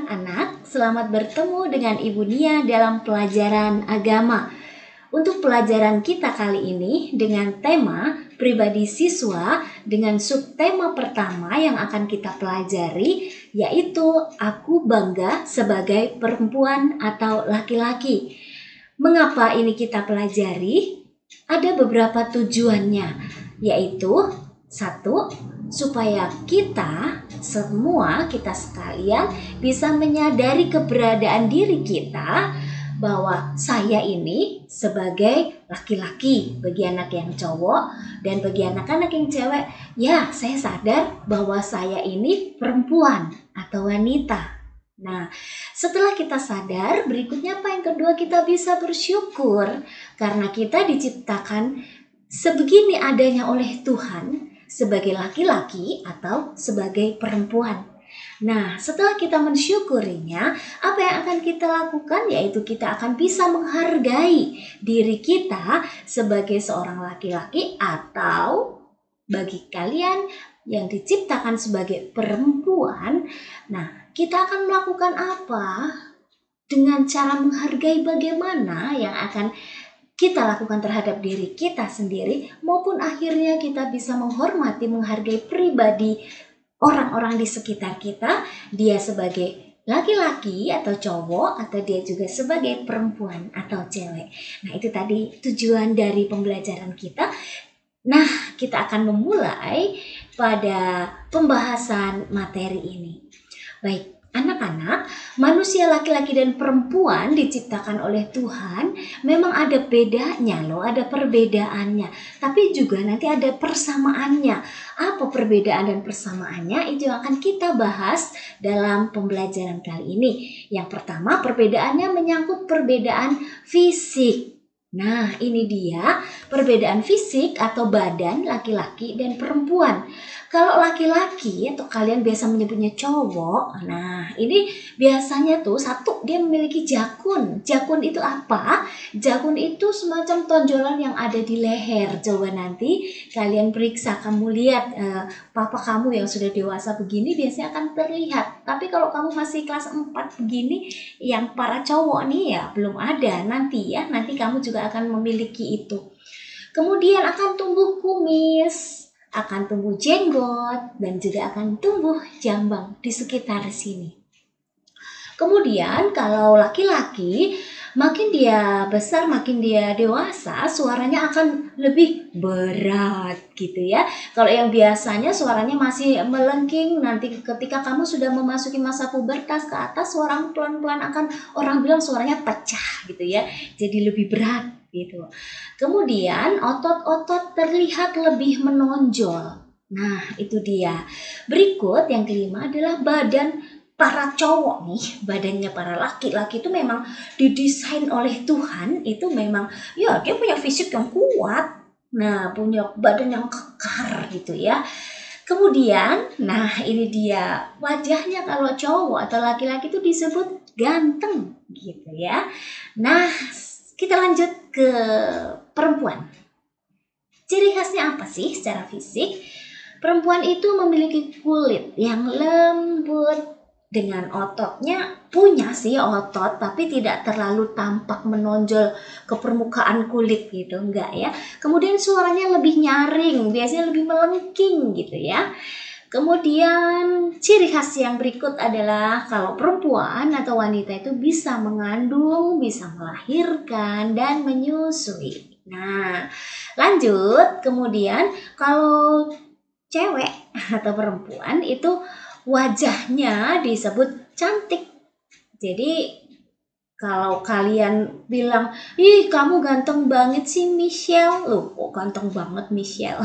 anak-anak, selamat bertemu dengan Ibu Nia dalam pelajaran agama. Untuk pelajaran kita kali ini dengan tema pribadi siswa dengan subtema pertama yang akan kita pelajari yaitu aku bangga sebagai perempuan atau laki-laki. Mengapa ini kita pelajari? Ada beberapa tujuannya, yaitu satu, supaya kita semua, kita sekalian bisa menyadari keberadaan diri kita bahwa saya ini sebagai laki-laki, bagi anak yang cowok dan bagi anak-anak yang cewek, ya saya sadar bahwa saya ini perempuan atau wanita. Nah, setelah kita sadar, berikutnya apa yang kedua, kita bisa bersyukur karena kita diciptakan sebegini adanya oleh Tuhan sebagai laki-laki atau sebagai perempuan. Nah, setelah kita mensyukurinya, apa yang akan kita lakukan yaitu kita akan bisa menghargai diri kita sebagai seorang laki-laki atau bagi kalian yang diciptakan sebagai perempuan. Nah, kita akan melakukan apa? Dengan cara menghargai bagaimana yang akan kita lakukan terhadap diri kita sendiri, maupun akhirnya kita bisa menghormati, menghargai pribadi orang-orang di sekitar kita, dia sebagai laki-laki atau cowok, atau dia juga sebagai perempuan atau cewek. Nah, itu tadi tujuan dari pembelajaran kita. Nah, kita akan memulai pada pembahasan materi ini. Baik, anak-anak, manusia laki-laki dan perempuan diciptakan oleh Tuhan memang ada bedanya loh, ada perbedaannya. Tapi juga nanti ada persamaannya. Apa perbedaan dan persamaannya? Itu yang akan kita bahas dalam pembelajaran kali ini. Yang pertama, perbedaannya menyangkut perbedaan fisik. Nah, ini dia perbedaan fisik atau badan laki-laki dan perempuan. Kalau laki-laki atau kalian biasa menyebutnya cowok, nah ini biasanya tuh satu, dia memiliki jakun. Jakun itu apa? Jakun itu semacam tonjolan yang ada di leher. Coba nanti kalian periksa, kamu lihat papa kamu yang sudah dewasa begini biasanya akan terlihat. Tapi kalau kamu masih kelas 4 begini, yang para cowok nih ya belum ada nanti ya. Nanti kamu juga akan memiliki itu. Kemudian akan tumbuh kumis, akan tumbuh jenggot, dan juga akan tumbuh jambang di sekitar sini. Kemudian kalau laki-laki, makin dia besar, makin dia dewasa, suaranya akan lebih berat gitu ya. Kalau yang biasanya suaranya masih melengking, nanti ketika kamu sudah memasuki masa pubertas ke atas, suaramu pelan-pelan akan orang bilang suaranya pecah gitu ya. Jadi lebih berat gitu. Kemudian otot-otot terlihat lebih menonjol. Nah, itu dia. Berikut yang kelima adalah badan para cowok nih, badannya para laki-laki itu memang didesain oleh Tuhan, itu memang ya dia punya fisik yang kuat. Nah, punya badan yang kekar gitu ya. Kemudian, nah ini dia wajahnya kalau cowok atau laki-laki itu disebut ganteng gitu ya. Nah, kita lanjut ke perempuan. Ciri khasnya apa sih secara fisik? Perempuan itu memiliki kulit yang lembut dengan ototnya, punya sih otot tapi tidak terlalu tampak menonjol ke permukaan kulit gitu, enggak ya. Kemudian suaranya lebih nyaring, biasanya lebih melengking gitu ya. Kemudian ciri khas yang berikut adalah kalau perempuan atau wanita itu bisa mengandung, bisa melahirkan dan menyusui. Nah, lanjut. Kemudian kalau cewek atau perempuan itu wajahnya disebut cantik. Jadi kalau kalian bilang, ih kamu ganteng banget sih Michelle. Loh kok ganteng banget Michelle.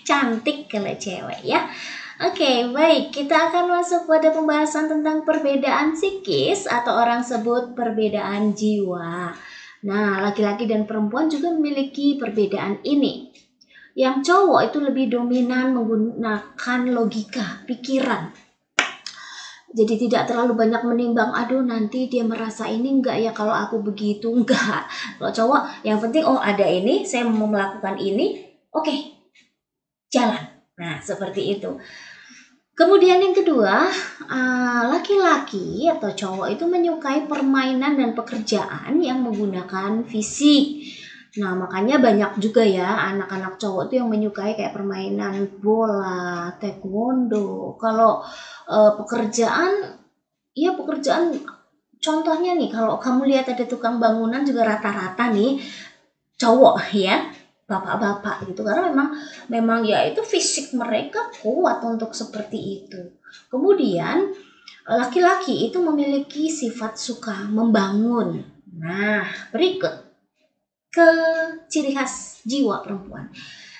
Cantik kalau cewek ya. Oke, baik, kita akan masuk pada pembahasan tentang perbedaan psikis atau orang sebut perbedaan jiwa. Nah, laki-laki dan perempuan juga memiliki perbedaan ini. Yang cowok itu lebih dominan menggunakan logika, pikiran. Jadi tidak terlalu banyak menimbang, aduh nanti dia merasa ini enggak ya kalau aku begitu, enggak. Kalau cowok yang penting ada ini, saya mau melakukan ini, oke, jalan. Nah seperti itu. Kemudian yang kedua, laki-laki atau cowok itu menyukai permainan dan pekerjaan yang menggunakan fisik. Nah, makanya banyak juga ya anak-anak cowok tuh yang menyukai kayak permainan bola, taekwondo. Kalau pekerjaan, ya pekerjaan contohnya nih kalau kamu lihat ada tukang bangunan juga rata-rata nih cowok ya, bapak-bapak gitu, karena memang ya itu fisik mereka kuat untuk seperti itu. Kemudian laki-laki itu memiliki sifat suka membangun. Nah, berikut ke ciri khas jiwa perempuan,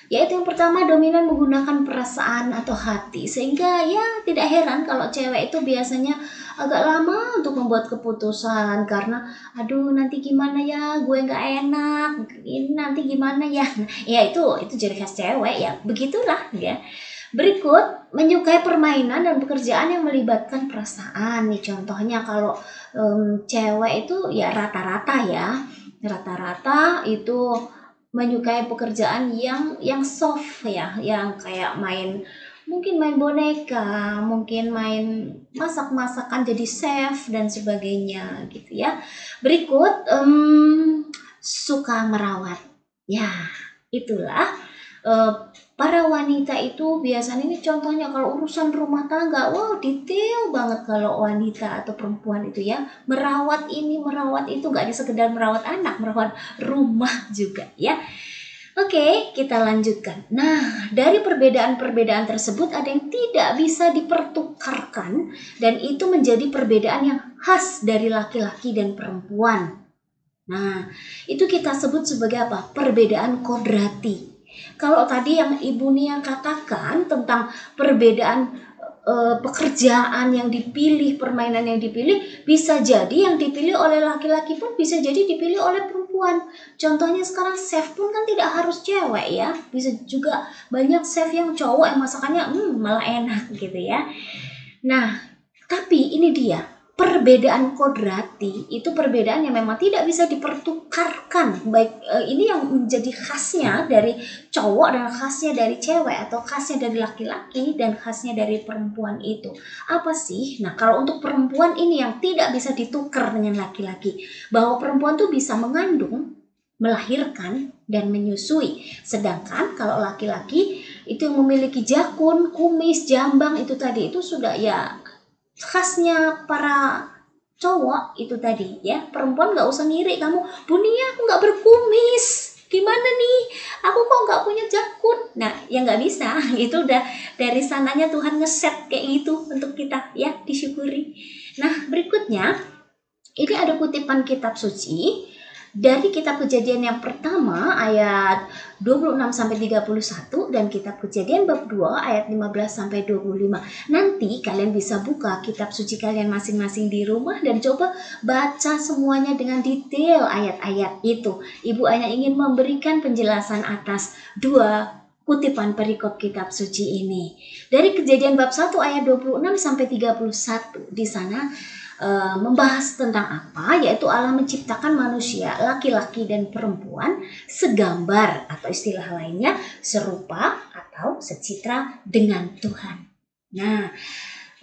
yaitu yang pertama dominan menggunakan perasaan atau hati, sehingga ya tidak heran kalau cewek itu biasanya agak lama untuk membuat keputusan karena aduh nanti gimana ya, gue nggak enak, ini nanti gimana ya. Ya itu ciri khas cewek ya, begitulah ya. Berikut, menyukai permainan dan pekerjaan yang melibatkan perasaan nih, contohnya kalau cewek itu ya rata-rata itu menyukai pekerjaan yang soft ya, yang kayak mungkin main boneka, mungkin main masak-masakan jadi chef dan sebagainya gitu ya. Berikut suka merawat. Ya, itulah eh, para wanita itu biasanya, ini contohnya kalau urusan rumah tangga, wow detail banget kalau wanita atau perempuan itu ya, merawat ini merawat itu, gak hanya sekedar merawat anak, merawat rumah juga ya. Oke, kita lanjutkan. Nah, dari perbedaan-perbedaan tersebut ada yang tidak bisa dipertukarkan dan itu menjadi perbedaan yang khas dari laki-laki dan perempuan. Nah, itu kita sebut sebagai apa? Perbedaan kodrati. Kalau tadi yang Ibu Nia katakan tentang perbedaan pekerjaan yang dipilih, permainan yang dipilih, bisa jadi yang dipilih oleh laki-laki pun bisa jadi dipilih oleh perempuan. Contohnya sekarang chef pun kan tidak harus cewek ya, bisa juga banyak chef yang cowok yang masakannya malah enak gitu ya. Nah, tapi ini dia, perbedaan kodrati itu perbedaan yang memang tidak bisa dipertukarkan. Baik ini yang menjadi khasnya dari cowok dan khasnya dari cewek, atau khasnya dari laki-laki dan khasnya dari perempuan itu. Apa sih? Nah, kalau untuk perempuan ini yang tidak bisa ditukar dengan laki-laki, bahwa perempuan tuh bisa mengandung, melahirkan dan menyusui. Sedangkan kalau laki-laki itu yang memiliki jakun, kumis, jambang itu tadi, itu sudah ya khasnya para cowok itu tadi ya. Perempuan nggak usah ngiri kamu, Bunia aku nggak berkumis, gimana nih aku kok nggak punya jakun. Nah ya nggak bisa itu udah dari sananya Tuhan ngeset kayak gitu untuk kita ya, disyukuri. Nah berikutnya ini ada kutipan kitab suci dari kitab Kejadian yang pertama ayat 26 sampai 31 dan kitab Kejadian bab 2 ayat 15 sampai 25. Nanti kalian bisa buka kitab suci kalian masing-masing di rumah dan coba baca semuanya dengan detail ayat-ayat itu. Ibu hanya ingin memberikan penjelasan atas dua kutipan perikop kitab suci ini. Dari Kejadian bab 1 ayat 26 sampai 31, di sana membahas tentang apa, yaitu Allah menciptakan manusia laki-laki dan perempuan segambar, atau istilah lainnya serupa atau secitra dengan Tuhan. Nah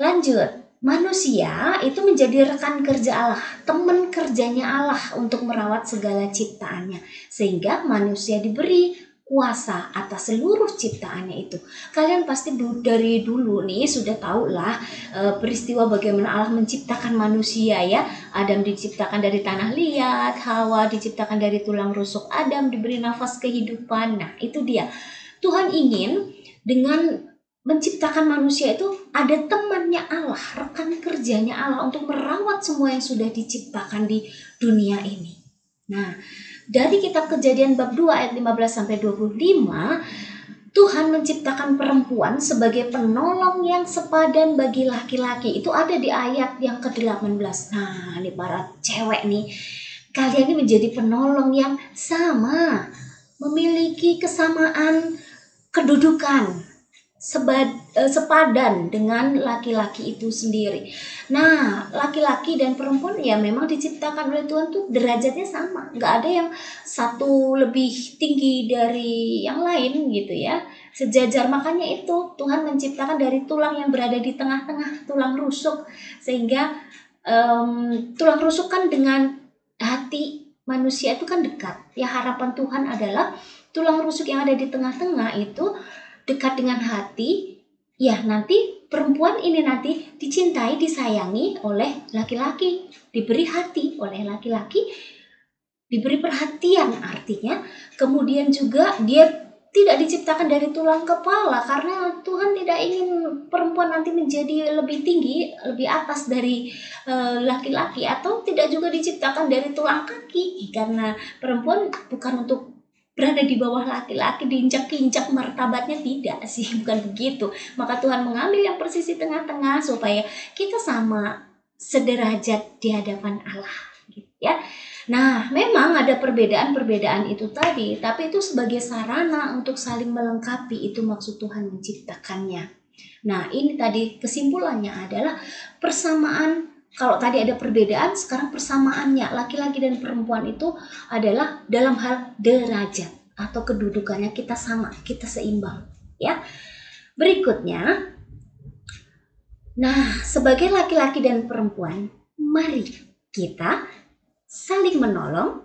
lanjut, manusia itu menjadi rekan kerja Allah, teman kerjanya Allah untuk merawat segala ciptaannya, sehingga manusia diberi kuasa atas seluruh ciptaannya itu. Kalian pasti dari dulu nih sudah tahu lah peristiwa bagaimana Allah menciptakan manusia ya. Adam diciptakan dari tanah liat, Hawa diciptakan dari tulang rusuk Adam, diberi nafas kehidupan. Nah itu dia, Tuhan ingin dengan menciptakan manusia itu ada temannya Allah, rekan kerjanya Allah untuk merawat semua yang sudah diciptakan di dunia ini. Nah, dari kitab Kejadian bab 2 ayat 15 sampai 25, Tuhan menciptakan perempuan sebagai penolong yang sepadan bagi laki-laki. Itu ada di ayat yang ke-18. Nah, ini para cewek nih, kalian ini menjadi penolong yang sama, memiliki kesamaan kedudukan, sepadan dengan laki-laki itu sendiri. Nah, laki-laki dan perempuan ya memang diciptakan oleh Tuhan tuh derajatnya sama. Nggak ada yang satu lebih tinggi dari yang lain gitu ya. sejajar. Makanya itu Tuhan menciptakan dari tulang yang berada di tengah-tengah, tulang rusuk, sehingga tulang rusuk kan dengan hati manusia itu kan dekat. Ya, harapan Tuhan adalah tulang rusuk yang ada di tengah-tengah itu dekat dengan hati. Ya, nanti perempuan ini nanti dicintai, disayangi oleh laki-laki, diberi hati oleh laki-laki, diberi perhatian. Artinya kemudian juga dia tidak diciptakan dari tulang kepala, karena Tuhan tidak ingin perempuan nanti menjadi lebih tinggi, lebih atas dari laki-laki, atau tidak juga diciptakan dari tulang kaki, karena perempuan bukan untuk berada di bawah laki-laki, diinjak-injak martabatnya, tidak sih, bukan begitu. Maka Tuhan mengambil yang persis di tengah-tengah supaya kita sama sederajat di hadapan Allah, gitu ya. Nah, memang ada perbedaan-perbedaan itu tadi, tapi itu sebagai sarana untuk saling melengkapi, itu maksud Tuhan menciptakannya. Nah, ini tadi kesimpulannya adalah persamaan. Kalau tadi ada perbedaan, sekarang persamaannya laki-laki dan perempuan itu adalah dalam hal derajat atau kedudukannya kita sama, kita seimbang, ya. Berikutnya, nah, sebagai laki-laki dan perempuan, mari kita saling menolong,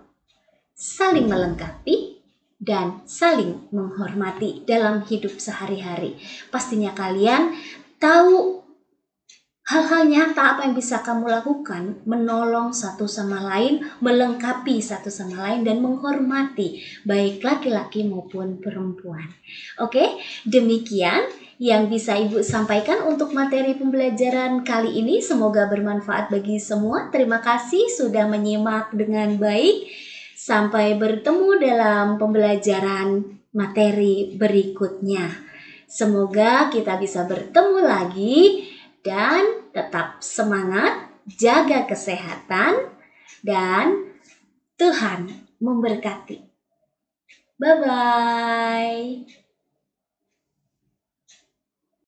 saling melengkapi, dan saling menghormati dalam hidup sehari-hari. Pastinya kalian tahu hal-hal nyata apa yang bisa kamu lakukan, menolong satu sama lain, melengkapi satu sama lain, dan menghormati baik laki-laki maupun perempuan. Oke, demikian yang bisa Ibu sampaikan untuk materi pembelajaran kali ini. Semoga bermanfaat bagi semua. Terima kasih sudah menyimak dengan baik. Sampai bertemu dalam pembelajaran materi berikutnya. Semoga kita bisa bertemu lagi. Dan tetap semangat, jaga kesehatan, dan Tuhan memberkati. Bye-bye.